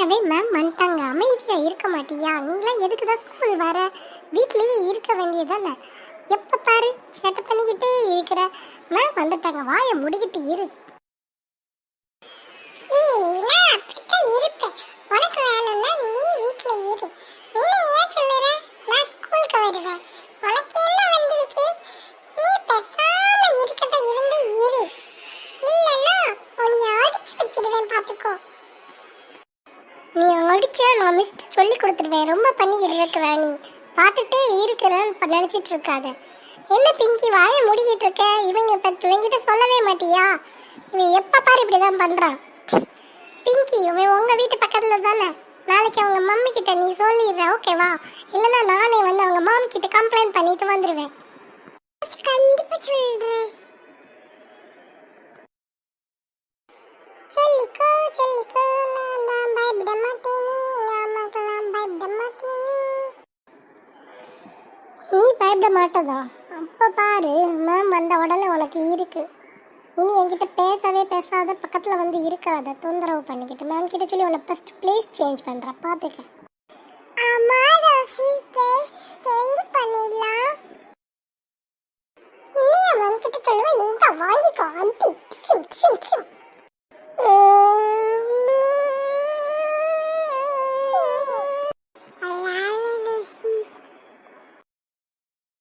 உண்மையாவே மேம் வந்துட்டாங்க, அமைதியா இருக்க மாட்டியா? நீங்களாம் எதுக்கு தான் ஸ்கூல் வர? வீட்லயே இருக்க வேண்டியதானே? எப்ப பாரு சேட்டை பண்ணிக்கிட்டே இருக்கிற. மேம் வந்துட்டாங்க, வாயை முடிக்கிட்டு இரு. உனக்கு வேணும்னா நீ வீட்ல இரு. உன்னை ஏன் சொல்லுற? நான் ஸ்கூலுக்கு வருவேன். உனக்கு என்ன வந்திருக்கு? நீ பேசாம இருக்கத இருந்து இரு. இல்லன்னா உன்னை அடிச்சு வச்சிடுவேன் பாத்துக்கோ. நீ அடிச்சா நான் மிஸ்டர் சொல்லி கொடுத்துருவேன். ரொம்ப பண்ணிக்கிட்டு இருக்கிற நீ. பார்த்துட்டே இருக்கிறேன்னு நினச்சிட்டு இருக்காத. என்ன பிங்கி வாயை மூடிக்கிட்டு இருக்க? இவங்கிட்ட சொல்லவே மாட்டியா? இவன் எப்போ பாரு இப்படி தான் பண்ணுறான். பிங்கி இவன் உங்கள் வீட்டு பக்கத்தில் தானே. நாளைக்கு அவங்க மம்மி கிட்ட நீ சொல்லிடுற, ஓகேவா? இல்லைன்னா நானே வந்து அவங்க மாமி கிட்ட கம்ப்ளைண்ட் பண்ணிட்டு வந்துடுவேன். கண்டிப்பாக சொல்கிறேன். சொல்லிக்கோ சொல்லிக்கோ, நான் தான் பயப்பட மாட்டேனே. எங்கள் அம்மாக்கெல்லாம் பயப்பட மாட்டேனே. நீ பயப்பட மாட்டதா? அப்போ பாரு மேம் வந்த உடனே உனக்கு இருக்கு. இனி என்கிட்ட பேசவே பேசாத, பக்கத்தில் வந்து இருக்காத, தொந்தரவு பண்ணிக்கிட்டு மேம் கிட்ட சொல்லி உன்னை ஃபஸ்ட் பிளேஸ் சேஞ்ச் பண்ணுற பார்த்துக்க. ஆமாம் ராசி, பிளேஸ் சேஞ்ச் பண்ணிடலாம். இன்னும் மேம் கிட்ட சொல்லுவேன், இந்த வாங்கிக்கோ அடி.